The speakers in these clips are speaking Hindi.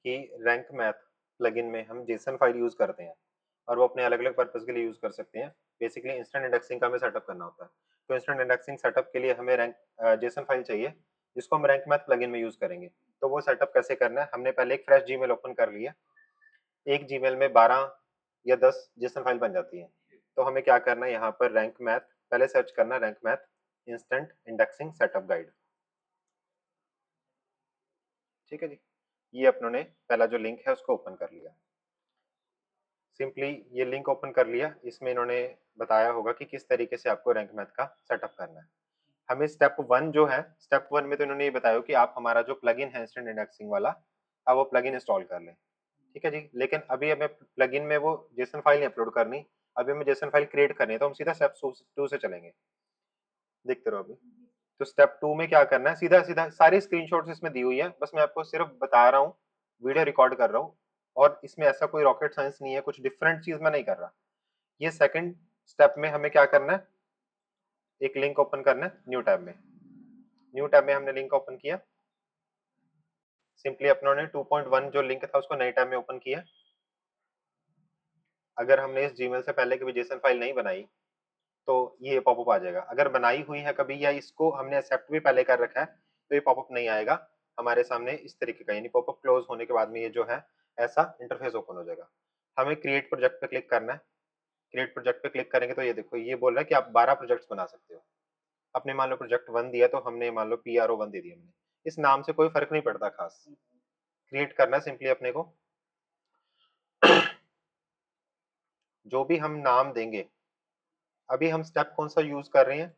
कि रैंक मैथ प्लगइन में हम जेसन फाइल यूज करते हैं और वो अपने अलग अलग पर्पज के लिए यूज कर सकते हैं। बेसिकली इंस्टेंट इंडेक्सिंग का हमें सेटअप करना होता है, तो इंस्टेंट इंडेक्सिंग सेटअप के लिए हमें रैंक जेसन फाइल चाहिए जिसको हम रैंक मैथ प्लगइन में यूज करेंगे। तो वो सेटअप कैसे करना है, हमने पहले एक फ्रेश जीमेल ओपन कर लिया। एक जीमेल में 12 या 10 जेसन फाइल बन जाती है। तो हमें क्या करना है, यहाँ पर रैंक मैथ पहले सर्च करना, rank math instant indexing setup guide. ठीक है जी, ये अपनों ने पहला जो लिंक है उसको ओपन कर लिया। सिंपली ये लिंक ओपन कर लिया, इसमें इन्होंने बताया होगा कि किस तरीके से आपको रैंक मैथ का सेटअप करना है। हमें स्टेप 1 जो है, स्टेप 1 में तो इन्होंने ये बताया कि आप हमारा जो प्लगइन है इंस्टेंट इंडेक्सिंग वाला, आप वो प्लगइन इंस्टॉल कर लें। ठीक है जी, लेकिन अभी हमें प्लगइन में वो जेसन फाइल नहीं अपलोड करनी, अभी हमें जेसन फाइल क्रिएट करनी है, तो हम सीधा स्टेप 2 से चलेंगे। देखते रहो अभी। तो स्टेप 2 में क्या करना है, सीधा सीधा सारी स्क्रीनशॉट्स इसमें दी हुई है, बस मैं आपको सिर्फ बता रहा हूँ, वीडियो रिकॉर्ड कर रहा हूँ, और इसमें ऐसा कोई रॉकेट साइंस नहीं है, कुछ डिफरेंट चीज मैं नहीं कर रहा। ये सेकंड स्टेप में हमें क्या करना है, एक लिंक ओपन करना है न्यू टैब में। न्यू टैब में हमने लिंक ओपन किया, सिंपली अपनों ने 2.1 जो लिंक था उसको नए टैब में ओपन किया। अगर हमने इस जीमेल से पहले कभी जेसन फाइल नहीं बनाई तो ये पॉपअप आ जाएगा। अगर बनाई हुई है कभी या इसको हमने एक्सेप्ट भी पहले कर रखा है तो ये पॉपअप नहीं आएगा हमारे सामने इस तरीके का, यानी पॉपअप क्लोज होने के बाद में ये जो है ऐसा इंटरफेस ओपन हो जाएगा। हमें क्रिएट प्रोजेक्ट पे क्लिक करना है। क्रिएट प्रोजेक्ट पे क्लिक करेंगे तो ये देखो ये बोल रहा है कि आप 12 प्रोजेक्ट्स बना सकते हो। अपने मान लो प्रोजेक्ट 1 दिया तो हमने मान लो PRO1 दे दिया हमने। इस नाम से कोई फर्क नहीं पड़ता खास, क्रिएट करना है सिंपली अपने को। जो भी हम नाम देंगे, अभी हम स्टेप कौन सा यूज कर रहे हैं,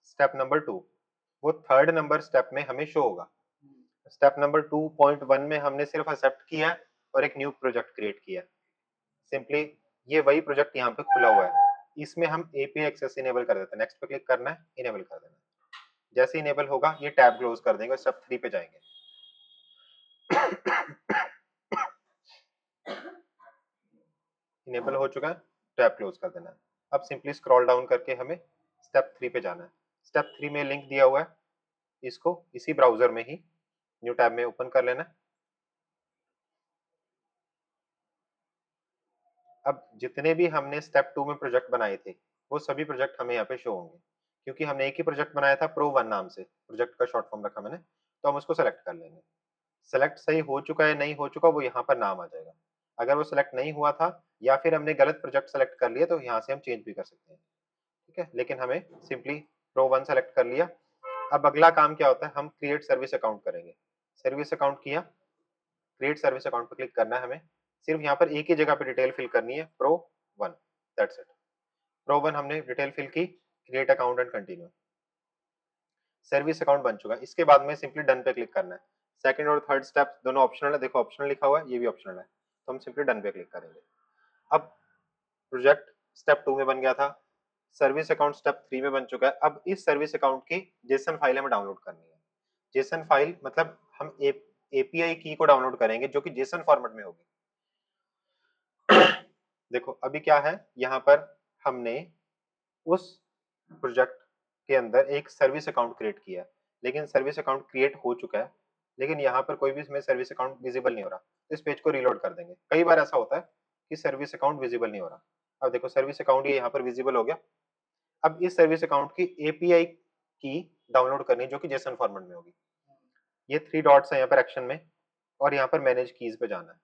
स्टेप नंबर 2, वो थर्ड नंबर स्टेप में हमें शो होगा। स्टेप नंबर 2.1 में हमने सिर्फ एक्सेप्ट किया है और एक न्यू प्रोजेक्ट क्रिएट किया है। सिंपली ये वही प्रोजेक्ट यहाँ पे खुला हुआ है, इसमें हम API एक्सेस इनेबल कर देते हैं। नेक्स्ट पे क्लिक करना है, इनेबल कर देना है। जैसे इनेबल होगा ये टैब क्लोज कर देंगे, स्टेप 3 पे जाएंगे। इनेबल हो चुका है, टैब क्लोज कर देना है। अब सिंपली स्क्रॉल डाउन करके हमें स्टेप 3 पे जाना है। स्टेप 3 में लिंक दिया हुआ है, इसको इसी ब्राउजर में ही न्यू टैब में ओपन कर लेना। अब जितने भी हमने स्टेप 2 में प्रोजेक्ट बनाए थे वो सभी प्रोजेक्ट हमें यहाँ पे शो होंगे, क्योंकि हमने एक ही प्रोजेक्ट बनाया था Pro1 नाम से, प्रोजेक्ट का शॉर्ट फॉर्म रखा मैंने, तो हम उसको सेलेक्ट कर लेंगे। सेलेक्ट सही हो चुका है नहीं हो चुका वो यहाँ पर नाम आ जाएगा। अगर वो सेलेक्ट नहीं हुआ था या फिर हमने गलत प्रोजेक्ट सेलेक्ट कर लिया तो यहाँ से हम चेंज भी कर सकते हैं। ठीक है, लेकिन हमें सिंपली Pro1 सेलेक्ट कर लिया। अब अगला काम क्या होता है, हम क्रिएट सर्विस अकाउंट करेंगे। सर्विस अकाउंट किया, क्रिएट सर्विस अकाउंट पर क्लिक करना है हमें। सिर्फ यहाँ पर एक ही जगह पे डिटेल फिल करनी है, Pro1, दैट्स इट। Pro1 हमने डिटेल फिल की, create account and continue. Service account बन चुका है। इसके बाद में सिंपली डन पे क्लिक करना है। सेकंड और थर्ड स्टेप दोनों ऑप्शनल है, देखो ऑप्शनल लिखा हुआ है, ये भी ऑप्शनल है, तो हम सिंपली डन पे क्लिक करेंगे। अब प्रोजेक्ट स्टेप 2 में बन गया था, सर्विस अकाउंट स्टेप 3 में बन चुका है। अब इस सर्विस अकाउंट की जेसन फाइल हमें डाउनलोड करनी है। जेसन फाइल मतलब हम API की को डाउनलोड करेंगे जो कि जेसन फॉर्मेट में होगी। देखो अभी क्या है, यहाँ पर हमने उस प्रोजेक्ट के अंदर एक सर्विस अकाउंट क्रिएट किया है, लेकिन सर्विस अकाउंट क्रिएट हो चुका है, लेकिन यहाँ पर कोई भी इसमें सर्विस अकाउंट विजिबल नहीं हो रहा। इस पेज को रीलोड कर देंगे। कई बार ऐसा होता है कि सर्विस अकाउंट विजिबल नहीं हो रहा। अब देखो सर्विस अकाउंट ये यहाँ पर विजिबल हो गया। अब इस सर्विस अकाउंट की API की डाउनलोड करनी जो कि जेसन फॉर्मेट में होगी। ये 3 डॉट्स है यहाँ पर एक्शन में, और यहाँ पर मैनेज कीज पे जाना है।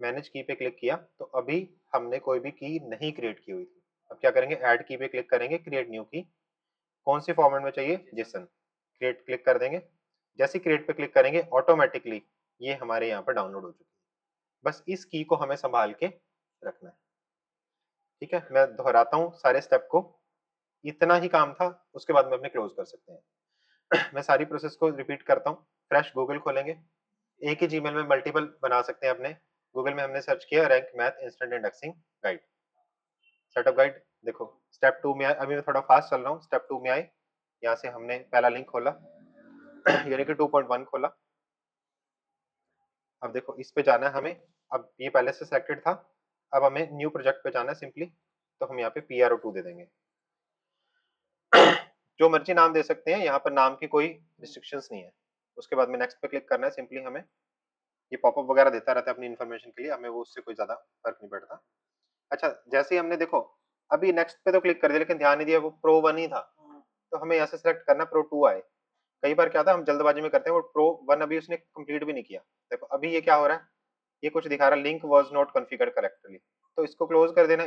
मैनेज की पे क्लिक किया तो अभी हमने कोई भी की नहीं क्रिएट की हुई थी। अब क्या करेंगे, ऐड की पे क्लिक करेंगे, क्रिएट न्यू की। कौन से फॉर्मेट में चाहिए, जेसन। क्रिएट क्लिक कर देंगे। जैसे क्रिएट पे क्लिक करेंगे ऑटोमेटिकली ये हमारे यहाँ पर डाउनलोड हो चुकी है। बस इस की को हमें संभाल के रखना है। ठीक है, मैं दोहराता हूँ सारे स्टेप को, इतना ही काम था, उसके बाद में अपने क्लोज कर सकते हैं। मैं सारी प्रोसेस को रिपीट करता हूँ। फ्रेश गूगल खोलेंगे, एक ही जीमेल में मल्टीपल बना सकते हैं अपने। गूगल में हमने सर्च किया rank math instant indexing guide, setup guide. देखो स्टेप 2 में आए, अभी मैं थोड़ा फास्ट चल रहा हूँ। स्टेप 2 में आए, यहाँ से हमने पहला लिंक खोला, यानी कि 2.1 खोला। अब देखो इस पे जाना है हमें। अब ये पहले से सेलेक्टेड था, अब हमें न्यू प्रोजेक्ट पे जाना है सिंपली, तो हम यहाँ पे PRO2 दे देंगे। जो मर्जी नाम दे सकते हैं, यहाँ पर नाम की कोई रिस्ट्रिक्शंस नहीं है। उसके बाद में नेक्स्ट पे क्लिक करना है, सिंपली हमें ये पॉपअप वगैरह देता रहता है अपनी इन्फॉर्मेशन के लिए, हमें वो उससे कोई ज़्यादा फ़र्क नहीं पड़ता। अच्छा, जैसे ही हमने देखो अभी नेक्स्ट पे तो क्लिक कर दिया, लेकिन ध्यान नहीं दिया वो प्रो 1 ही था, तो हमें यहाँ से सिलेक्ट करना प्रो 2 आए। कई बार क्या होता है हम जल्दबाजी में करते हैं, वो प्रो 1 अभी उसने कंप्लीट भी नहीं किया। देखो अभी ये क्या हो रहा है, ये कुछ दिखा रहा है link was not configured correctly, तो इसको क्लोज कर देना,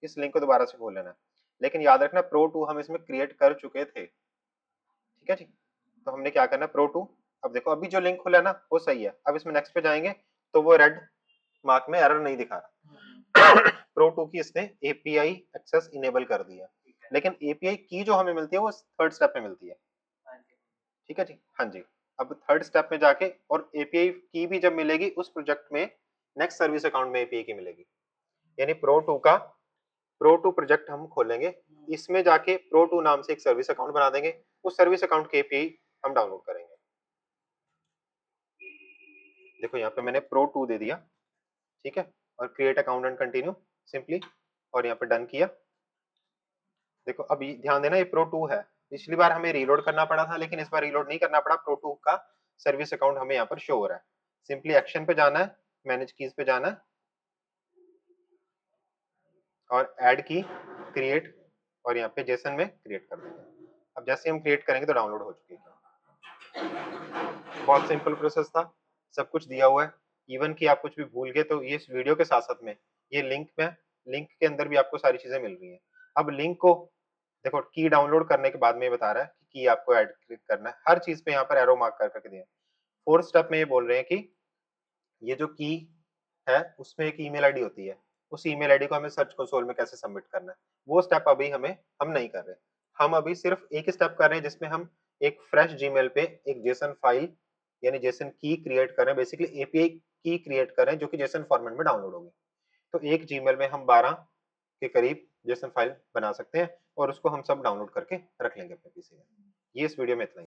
इस लिंक को दोबारा से खोल लेना। लेकिन याद रखना प्रो 2 हम इसमें क्रिएट कर चुके थे, ठीक है जी। तो हमने क्या करना, प्रो 2, अब देखो अभी जो लिंक खुला है ना वो सही है। अब इसमें नेक्स्ट पे जाएंगे तो वो रेड मार्क में एरर नहीं दिखा रहा। प्रो 2 की इसने एपीआई एक्सेस इनेबल कर दिया, लेकिन एपीआई की जो हमें मिलती है वो थर्ड स्टेप में मिलती है, ठीक है जी। हाँ जी, अब थर्ड स्टेप में जाके और एपीआई की भी जब मिलेगी उस प्रोजेक्ट में नेक्स्ट सर्विस अकाउंट में एपीआई की मिलेगी, यानी प्रो 2 का प्रो 2 प्रोजेक्ट हम खोलेंगे, इसमें जाके प्रो 2 नाम से एक सर्विस अकाउंट बना देंगे, उस सर्विस अकाउंट के एपीआई हम डाउनलोड करेंगे। देखो यहाँ पे मैंने प्रो 2 दे दिया, ठीक है, और create account and continue simply, और यहाँ पे डन किया। देखो अभी ध्यान देना ये प्रो 2 है, पिछली बार हमें रीलोड करना पड़ा था, लेकिन इस बार रीलोड नहीं करना पड़ा, प्रो 2 का सर्विस अकाउंट हमें यहाँ पर शो हो रहा है। सिंपली एक्शन पे जाना है, मैनेज कीज पे जाना है और ऐड की क्रिएट, और यहाँ पे जेसन में क्रिएट कर देंगे। अब जैसे हम क्रिएट करेंगे तो डाउनलोड हो चुकी है। बहुत सिंपल प्रोसेस था, सब कुछ दिया हुआ है। इवन कि आप कुछ भी भूल गए तो ये इस वीडियो के साथ साथ में ये लिंक के अंदर भी आपको सारी चीजें मिल रही हैं। अब लिंक को देखो, की डाउनलोड करने के बाद में ये बता रहा है कि की आपको ऐड क्लिक करना है, हर चीज पे यहाँ पर एरो मार्क कर करके दिया। फोर्थ स्टेप में ये बोल रहे हैं कि ये जो की है उसमें एक ईमेल आईडी होती है, उस ईमेल आईडी को हमें सर्च कंसोल में कैसे सबमिट करना है, वो स्टेप अभी हम नहीं कर रहे। हम अभी सिर्फ एक स्टेप कर रहे हैं जिसमें हम एक फ्रेश जीमेल पे एक जेसन फाइल यानी जेसन की क्रिएट कर रहे हैं, बेसिकली एपीआई की क्रिएट कर रहे हैं जो कि जेसन फॉर्मेट में डाउनलोड होगी। तो एक जीमेल में हम 12 के करीब जेसन फाइल बना सकते हैं और उसको हम सब डाउनलोड करके रख लेंगे अपने पीसी में। ये इस वीडियो में इतना ही।